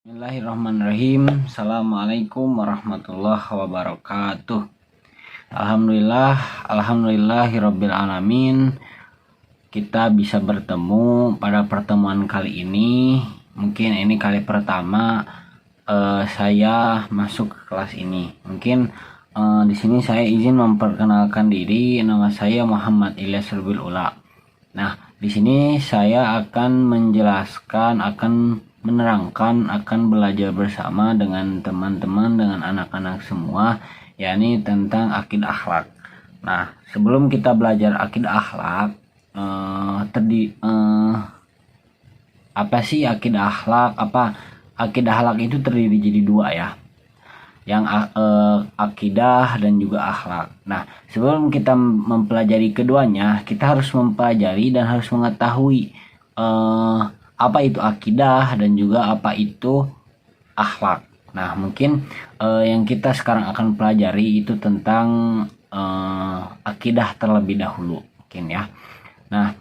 Bismillahirrahmanirrahim. Assalamualaikum warahmatullahi wabarakatuh. Alhamdulillahirabbil alamin. Kita bisa bertemu pada pertemuan kali ini. Mungkin ini kali pertama saya masuk ke kelas ini. Mungkin di sini saya izin memperkenalkan diri. Nama saya Muhammad Ilyas Rubil Ula. Nah, di sini saya akan menjelaskan, menerangkan, akan belajar bersama dengan teman-teman, dengan anak-anak semua, yakni tentang akidah akhlak. Nah, sebelum kita belajar akidah akhlak, apa sih akidah akhlak? Akidah akhlak itu terdiri jadi dua ya, yang akidah dan juga akhlak. Nah, sebelum kita mempelajari keduanya, kita harus mempelajari dan harus mengetahui apa itu akidah dan juga apa itu akhlak. Nah, mungkin yang kita sekarang akan pelajari itu tentang akidah terlebih dahulu, mungkin ya. Nah,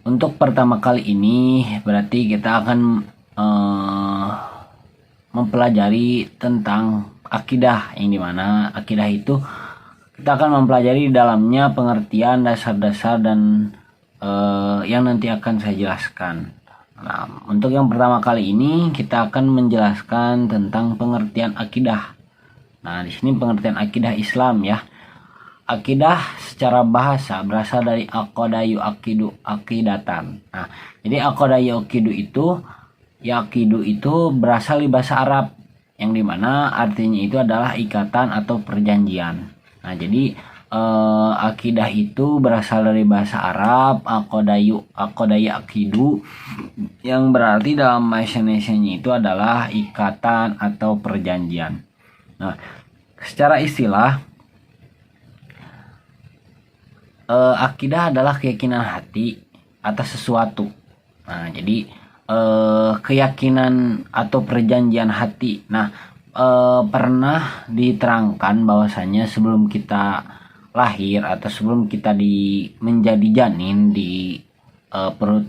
untuk pertama kali ini berarti kita akan mempelajari tentang akidah, yang dimana akidah itu kita akan mempelajari di dalamnya pengertian, dasar-dasar, dan yang nanti akan saya jelaskan. Nah, untuk yang pertama kali ini kita akan menjelaskan tentang pengertian akidah. Nah, di sini pengertian akidah Islam ya. Akidah secara bahasa berasal dari aqadayu akidu akidatan. Nah, jadi aqadayu akidu itu berasal di bahasa Arab, yang dimana artinya itu adalah ikatan atau perjanjian. Nah, jadi akidah itu berasal dari bahasa Arab aqdayu akidu, yang berarti dalam bahasa Indonesia itu adalah ikatan atau perjanjian. Nah, secara istilah akidah adalah keyakinan hati atas sesuatu. Nah, jadi keyakinan atau perjanjian hati. Nah, pernah diterangkan bahwasanya sebelum kita lahir atau sebelum kita menjadi janin di perut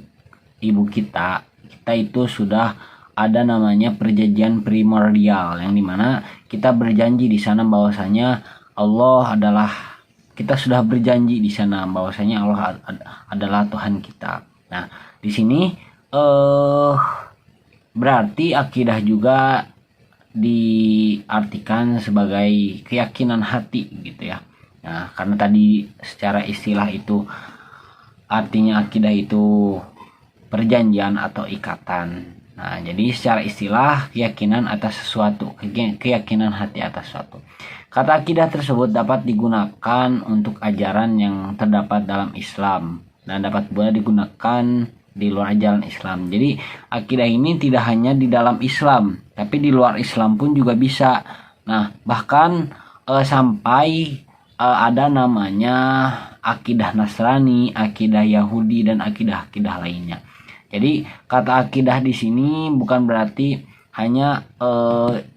ibu kita itu sudah ada namanya perjanjian primordial, yang dimana kita berjanji di sana bahwasanya kita sudah berjanji di sana bahwasanya Allah adalah Tuhan kita. Nah, di sini berarti akidah juga diartikan sebagai keyakinan hati gitu ya. Nah, karena tadi secara istilah itu artinya akidah itu perjanjian atau ikatan. Nah, jadi secara istilah keyakinan atas sesuatu, keyakinan hati atas sesuatu. Kata akidah tersebut dapat digunakan untuk ajaran yang terdapat dalam Islam dan dapat pula digunakan di luar ajaran Islam. Jadi akidah ini tidak hanya di dalam Islam, tapi di luar Islam pun juga bisa. Nah, bahkan sampai ada namanya akidah Nasrani, akidah Yahudi, dan akidah-akidah lainnya. Jadi kata akidah di sini bukan berarti hanya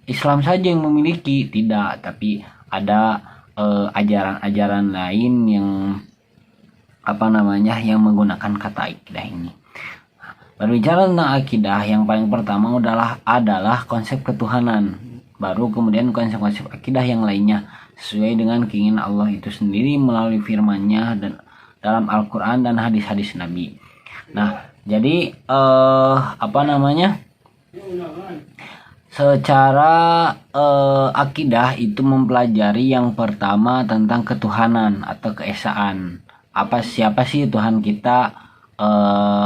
Islam saja yang memiliki, tidak, tapi ada ajaran-ajaran lain yang yang menggunakan kata akidah ini. Berbicara tentang akidah, yang paling pertama adalah konsep ketuhanan, baru kemudian konsep-konsep akidah yang lainnya sesuai dengan keinginan Allah itu sendiri melalui firman-Nya dan dalam Al-Qur'an dan hadis-hadis Nabi. Nah, jadi secara akidah itu mempelajari yang pertama tentang ketuhanan atau keesaan. Siapa sih Tuhan kita?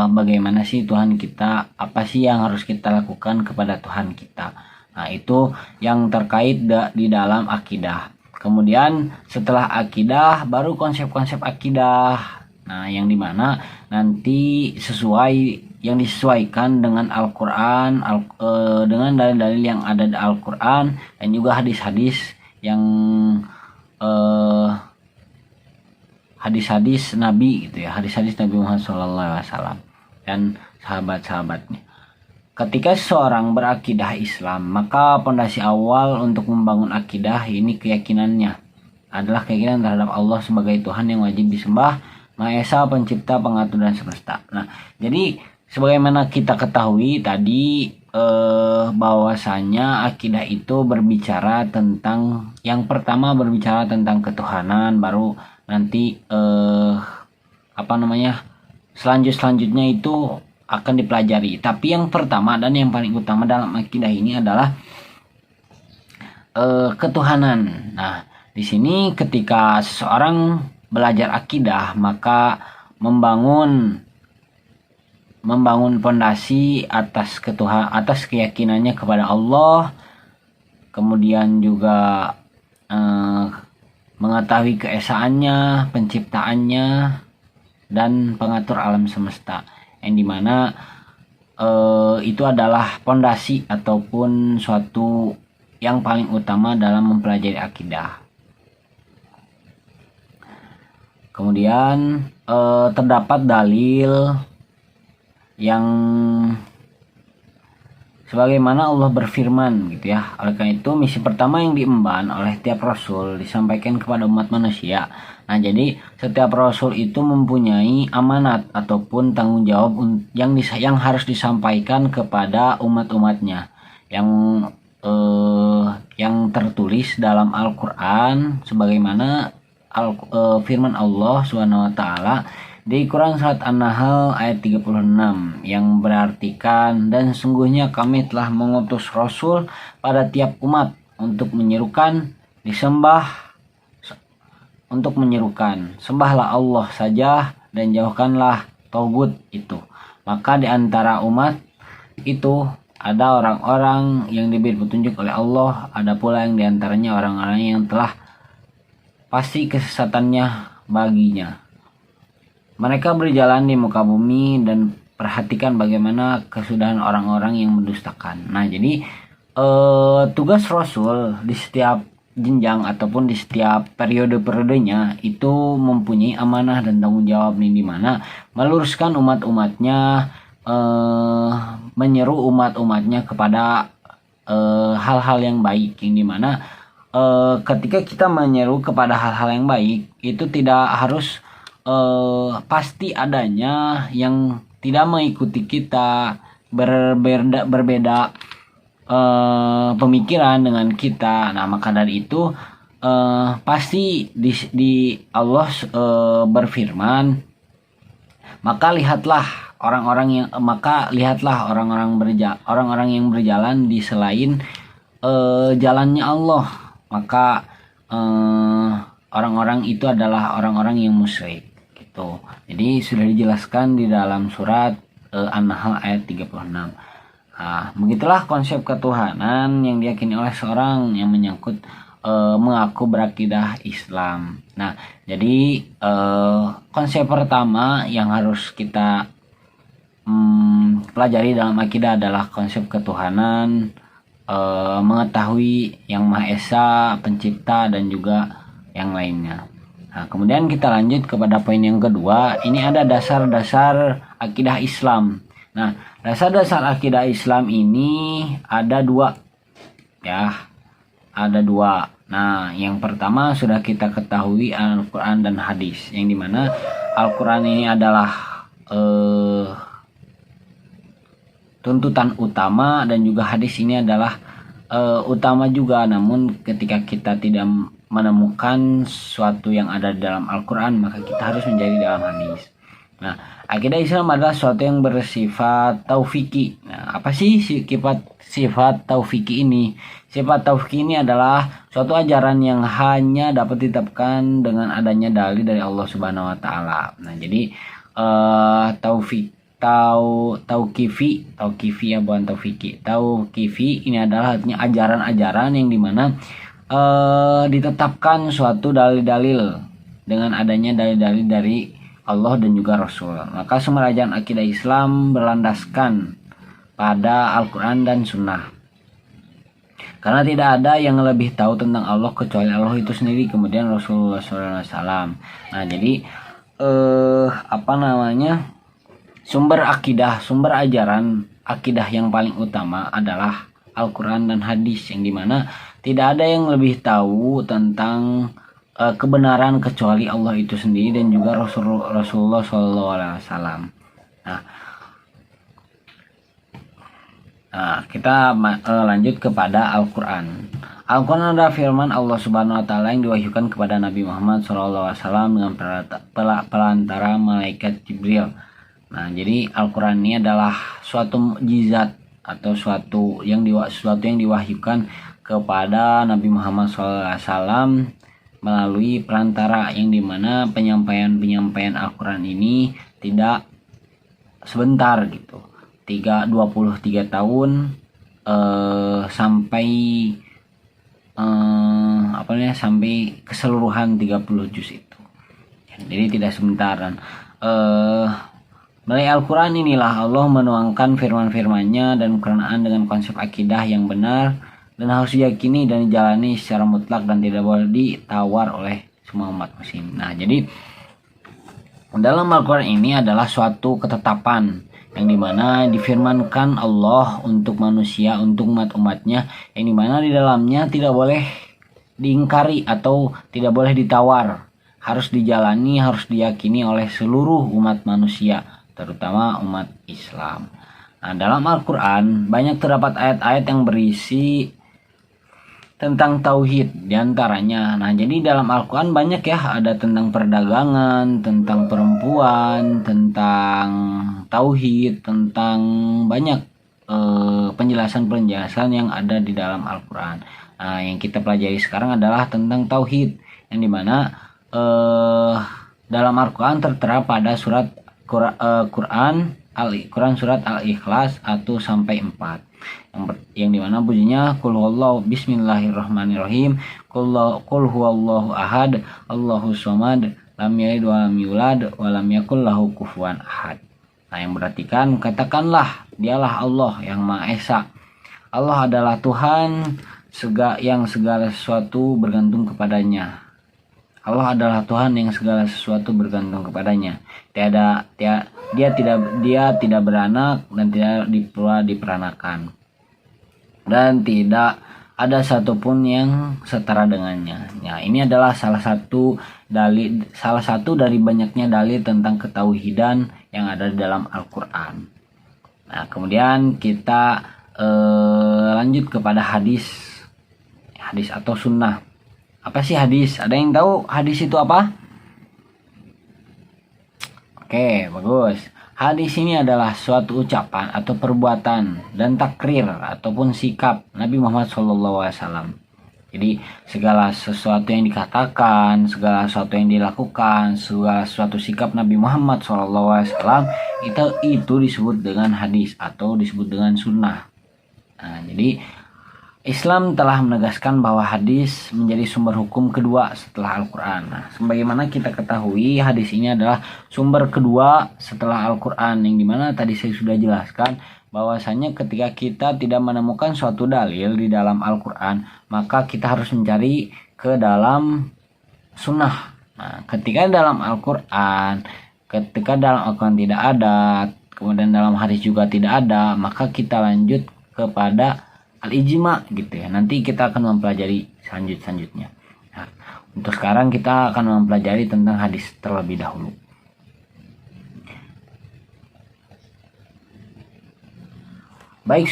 Bagaimana sih Tuhan kita? Apa sih yang harus kita lakukan kepada Tuhan kita? Nah, itu yang terkait di dalam akidah. Kemudian setelah akidah baru konsep-konsep akidah. Nah, yang dimana nanti disesuaikan dengan Al-Quran, dengan dalil-dalil yang ada di Al-Quran, dan juga hadis-hadis yang hadis-hadis Nabi gitu ya, hadis-hadis Nabi Muhammad SAW dan sahabat-sahabatnya. Ketika seseorang berakidah Islam, maka pondasi awal untuk membangun akidah ini keyakinannya adalah keyakinan terhadap Allah sebagai Tuhan yang wajib disembah, Maha Esa, pencipta, pengatur, dan semesta. Nah, jadi sebagaimana kita ketahui tadi bahwasanya akidah itu berbicara tentang, yang pertama berbicara tentang ketuhanan, baru nanti selanjutnya itu akan dipelajari. Tapi yang pertama dan yang paling utama dalam akidah ini adalah ketuhanan. Nah, di sini ketika seseorang belajar akidah, maka membangun fondasi atas keyakinannya kepada Allah, kemudian juga mengetahui keesaannya, penciptaannya, dan pengatur alam semesta, yang dimana itu adalah fondasi ataupun suatu yang paling utama dalam mempelajari akidah. Kemudian terdapat dalil yang sebagaimana Allah berfirman gitu ya. Oleh karena itu misi pertama yang diemban oleh tiap rasul disampaikan kepada umat manusia. Nah, jadi setiap rasul itu mempunyai amanat ataupun tanggung jawab yang harus disampaikan kepada umat-umatnya, yang tertulis dalam Al-Qur'an sebagaimana firman Allah Subhanahu wa taala di Quran Surat An-Nahl ayat 36 yang berartikan, dan sesungguhnya kami telah mengutus Rasul pada tiap umat untuk menyerukan sembahlah Allah saja dan jauhkanlah tauhid itu. Maka di antara umat itu ada orang-orang yang diberi petunjuk oleh Allah, ada pula yang diantaranya orang-orang yang telah pasti kesesatannya baginya. Mereka berjalan di muka bumi dan perhatikan bagaimana kesudahan orang-orang yang mendustakan. Nah, jadi tugas Rasul di setiap jenjang ataupun di setiap periode-periodenya itu mempunyai amanah dan tanggung jawab, nih, di mana meluruskan umat-umatnya, menyeru umat-umatnya kepada hal-hal yang baik, yang dimana ketika kita menyeru kepada hal-hal yang baik itu tidak harus pasti adanya yang tidak mengikuti kita, berbeda pemikiran dengan kita. Nah, maka dari itu pasti di Allah berfirman, maka lihatlah orang-orang yang berjalan di selain jalannya Allah, maka orang-orang itu adalah orang-orang yang musyrik. Jadi sudah dijelaskan di dalam surat An-Nahl ayat 36. Nah, begitulah konsep ketuhanan yang diyakini oleh seorang yang mengaku berakidah Islam. Nah, jadi konsep pertama yang harus kita pelajari dalam akidah adalah konsep ketuhanan, mengetahui yang Maha Esa, pencipta, dan juga yang lainnya. Nah, kemudian kita lanjut kepada poin yang kedua. Ini ada dasar-dasar akidah Islam. Nah, dasar-dasar akidah Islam ini ada dua, ya, ada dua. Nah, yang pertama sudah kita ketahui Al-Quran dan hadis, yang dimana Al-Quran ini adalah tuntutan utama, dan juga hadis ini adalah utama juga. Namun ketika kita tidak menemukan sesuatu yang ada dalam Al-Quran, maka kita harus mencari dalam hadis. Nah, akidah Islam adalah sesuatu yang bersifat taufiki. Nah, apa sih sifat taufiki ini? Sifat taufiki ini adalah suatu ajaran yang hanya dapat ditetapkan dengan adanya dalil dari Allah Subhanahu wa taala. Nah, jadi tauqifi ya, bukan taufiki. Tauqifi ini adalah artinya ajaran-ajaran yang dimana ditetapkan suatu dalil-dalil dengan adanya dalil-dalil dari Allah dan juga Rasul. Maka sumber ajaran akidah Islam berlandaskan pada Al-Quran dan Sunnah. Karena tidak ada yang lebih tahu tentang Allah kecuali Allah itu sendiri, kemudian Rasulullah SAW. Nah, jadi sumber ajaran akidah yang paling utama adalah Al-Quran dan hadis, yang dimana tidak ada yang lebih tahu tentang kebenaran kecuali Allah itu sendiri dan juga Rasulullah SAW. Nah, Nah, kita lanjut kepada Al-Quran. Al-Quran adalah firman Allah Subhanahu wa Ta'ala yang diwahyukan kepada Nabi Muhammad SAW dengan perantara malaikat Jibril. Nah, jadi Al-Quran ini adalah suatu mukjizat atau sesuatu yang diwahyukan kepada Nabi Muhammad SAW melalui perantara, yang dimana penyampaian Al-Quran ini tidak sebentar gitu, 23 tahun sampai sampai keseluruhan 30 juz itu. Jadi tidak sebentar. Dan melalui Al-Quran inilah Allah menuangkan firman-firmannya dan Quran dengan konsep akidah yang benar dan harus diyakini dan dijalani secara mutlak dan tidak boleh ditawar oleh semua umat muslim. Nah, jadi dalam Al-Quran ini adalah suatu ketetapan yang dimana difirmankan Allah untuk manusia, untuk umat-umatnya, yang dimana di dalamnya tidak boleh diingkari atau tidak boleh ditawar, harus dijalani, harus diyakini oleh seluruh umat manusia, terutama umat Islam. Nah, dalam Al-Quran banyak terdapat ayat-ayat yang berisi tentang tauhid diantaranya. Nah, jadi dalam Al-Quran banyak ya, ada tentang perdagangan, tentang perempuan, tentang tauhid, tentang banyak penjelasan-penjelasan yang ada di dalam Al-Quran. Nah, yang kita pelajari sekarang adalah tentang tauhid, yang dimana dalam Al-Quran tertera pada surat Quran surat Al-Ikhlas 1-4, yang dimana bunyinya qul huwallahu bismillahirrahmanirrahim qul huwallahu ahad Allahus samad lam yalid wa lam yulad wa lam yakul lahu kufuwan ahad. Nah, yang berartikan katakanlah dialah Allah yang Maha Esa. Allah adalah Tuhan yang segala sesuatu bergantung kepadanya. Allah adalah Tuhan yang segala sesuatu bergantung kepadanya. Dia tidak beranak dan tidak diperanakan. Dan tidak ada satupun yang setara dengannya. Ya, ini adalah salah satu dari banyaknya dalil tentang ketauhidan yang ada di dalam Al-Quran. Nah, kemudian kita lanjut kepada hadis atau sunnah. Apa sih hadis? Ada yang tahu hadis itu apa? Oke, bagus. Hadis ini adalah suatu ucapan atau perbuatan dan takrir ataupun sikap Nabi Muhammad SAW. Jadi segala sesuatu yang dikatakan, segala sesuatu yang dilakukan, segala sesuatu sikap Nabi Muhammad SAW itu disebut dengan hadis atau disebut dengan sunnah. Nah, jadi Islam telah menegaskan bahwa hadis menjadi sumber hukum kedua setelah Al-Quran. Nah, sebagaimana kita ketahui, hadis ini adalah sumber kedua setelah Al-Quran, yang dimana tadi saya sudah jelaskan bahwasanya ketika kita tidak menemukan suatu dalil di dalam Al-Quran, maka kita harus mencari ke dalam sunnah. Nah, ketika dalam Al-Quran tidak ada, kemudian dalam hadis juga tidak ada, maka kita lanjut kepada al-ijma gitu ya. Nanti kita akan mempelajari selanjutnya. Nah, untuk sekarang kita akan mempelajari tentang hadis terlebih dahulu. Baik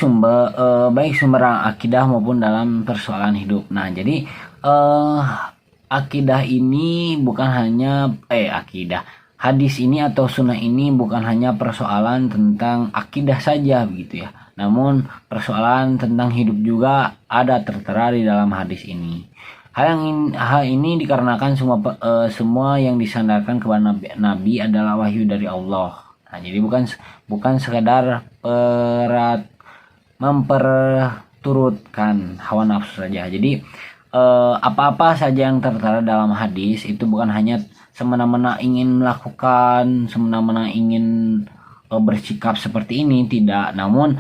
sumber akidah maupun dalam persoalan hidup. Nah, jadi akidah ini bukan hanya hadis ini atau sunnah ini bukan hanya persoalan tentang akidah saja begitu ya. Namun persoalan tentang hidup juga ada tertera di dalam hadis ini. Hal ini dikarenakan semua yang disandarkan kepada Nabi adalah wahyu dari Allah. Nah, jadi bukan sekadar memperturutkan hawa nafsu saja. Jadi apa-apa saja yang tertera dalam hadis itu bukan hanya semena-mena ingin melakukan, semena-mena ingin bersikap seperti ini, tidak. Namun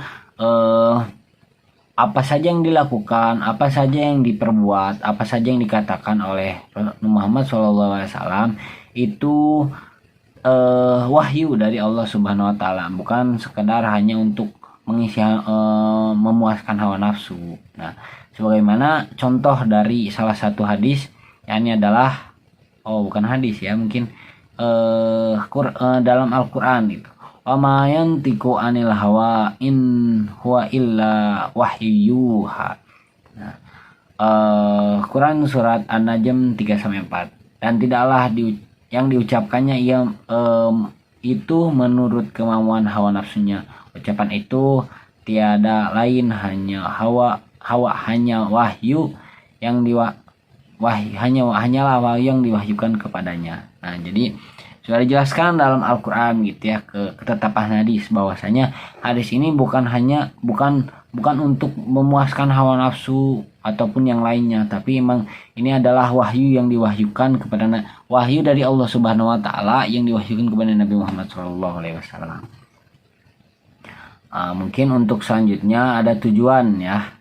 apa saja yang dilakukan, apa saja yang diperbuat, apa saja yang dikatakan oleh Muhammad SAW itu wahyu dari Allah Subhanahu Wa Taala, bukan sekedar hanya untuk mengisi memuaskan hawa nafsu. Nah, sebagaimana contoh dari salah satu hadis, yakni adalah bukan hadis ya, mungkin dalam Al-Quran itu. wa ma yantiqu anil hawa in huwa illa wahyuha. Nah, Quran surat An-Najm 3-4. Dan tidaklah yang diucapkannya itu menurut kemauan hawa nafsunya. Ucapan itu tiada lain hanya hanya wahyu yang hanyalah wahyu yang diwahyukan kepadanya. Nah, jadi sudah dijelaskan dalam Al-Qur'an gitu ya, ketetapan hadis bahwasanya hadis ini bukan untuk memuaskan hawa nafsu ataupun yang lainnya, tapi memang ini adalah wahyu yang diwahyukan kepada wahyu dari Allah Subhanahu wa taala yang diwahyukan kepada Nabi Muhammad SAW. Mungkin untuk selanjutnya ada tujuan ya.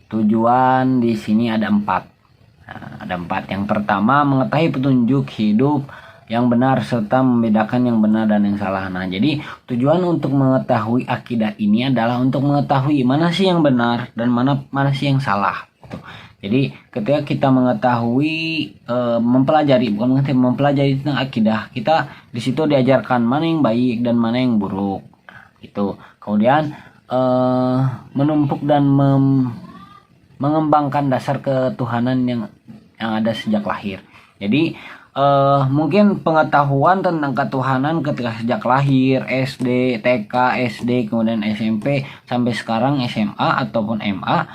Tujuan di sini ada 4. Ada 4. Yang pertama, mengetahui petunjuk hidup yang benar serta membedakan yang benar dan yang salah. Nah, jadi tujuan untuk mengetahui akidah ini adalah untuk mengetahui mana sih yang benar dan mana sih yang salah. Jadi ketika kita mengetahui mempelajari tentang akidah, kita di situ diajarkan mana yang baik dan mana yang buruk. Itu. Kemudian menumpuk dan mengembangkan dasar ketuhanan yang ada sejak lahir. Jadi mungkin pengetahuan tentang ketuhanan ketika sejak lahir, SD, TK, SD, kemudian SMP sampai sekarang SMA ataupun MA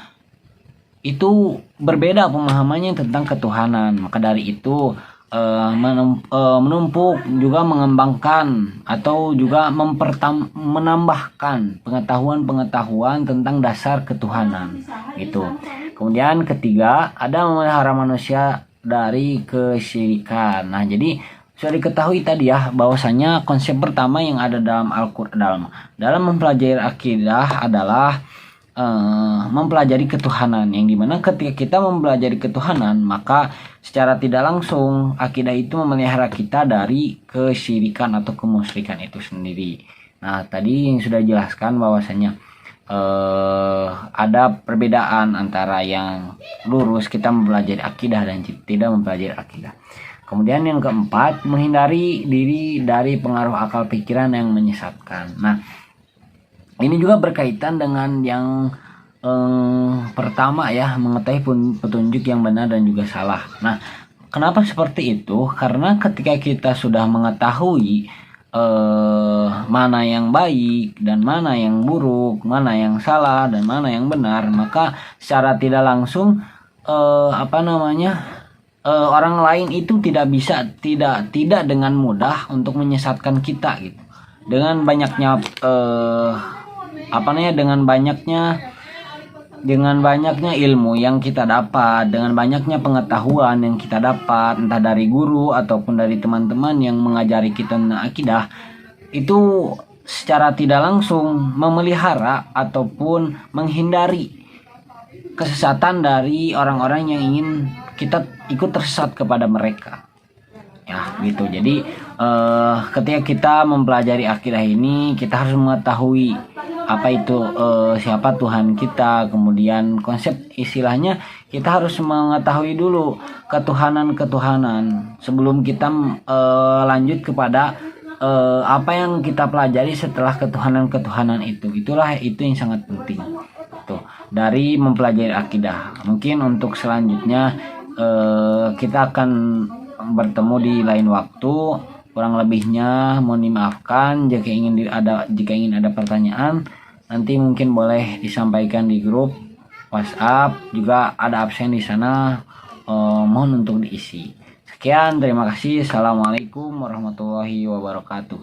itu berbeda pemahamannya tentang ketuhanan. Maka dari itu menumpuk juga mengembangkan atau juga menambahkan pengetahuan tentang dasar ketuhanan gitu. Kemudian ketiga, ada memelihara manusia dari kesyirikan. Nah, jadi sudah diketahui tadi ya bahwasanya konsep pertama yang ada dalam Al-Qur'an dalam mempelajari akidah adalah mempelajari ketuhanan, yang dimana ketika kita mempelajari ketuhanan maka secara tidak langsung akidah itu memelihara kita dari kesyirikan atau kemusyrikan itu sendiri. Nah, tadi yang sudah dijelaskan bahwasanya ada perbedaan antara yang lurus kita mempelajari akidah dan tidak mempelajari akidah. Kemudian yang keempat, menghindari diri dari pengaruh akal pikiran yang menyesatkan. Nah, ini juga berkaitan dengan yang pertama ya, mengetahui petunjuk yang benar dan juga salah. Nah, kenapa seperti itu? Karena ketika kita sudah mengetahui mana yang baik dan mana yang buruk, mana yang salah dan mana yang benar, maka secara tidak langsung orang lain itu tidak dengan mudah untuk menyesatkan kita gitu. Dengan banyaknya dengan banyaknya ilmu yang kita dapat, dengan banyaknya pengetahuan yang kita dapat entah dari guru ataupun dari teman-teman yang mengajari kita tentang akidah, itu secara tidak langsung memelihara ataupun menghindari kesesatan dari orang-orang yang ingin kita ikut tersesat kepada mereka. Ya, gitu. Jadi ketika kita mempelajari akidah ini, kita harus mengetahui apa itu siapa Tuhan kita. Kemudian konsep istilahnya kita harus mengetahui dulu ketuhanan sebelum kita lanjut kepada apa yang kita pelajari setelah ketuhanan itu. Itu yang sangat penting tuh dari mempelajari akidah. Mungkin untuk selanjutnya kita akan bertemu di lain waktu. Kurang lebihnya mohon dimaafkan. Jika ingin ada pertanyaan, nanti mungkin boleh disampaikan di grup WhatsApp. Juga ada absen di sana, mohon untuk diisi. Sekian, terima kasih. Assalamualaikum warahmatullahi wabarakatuh.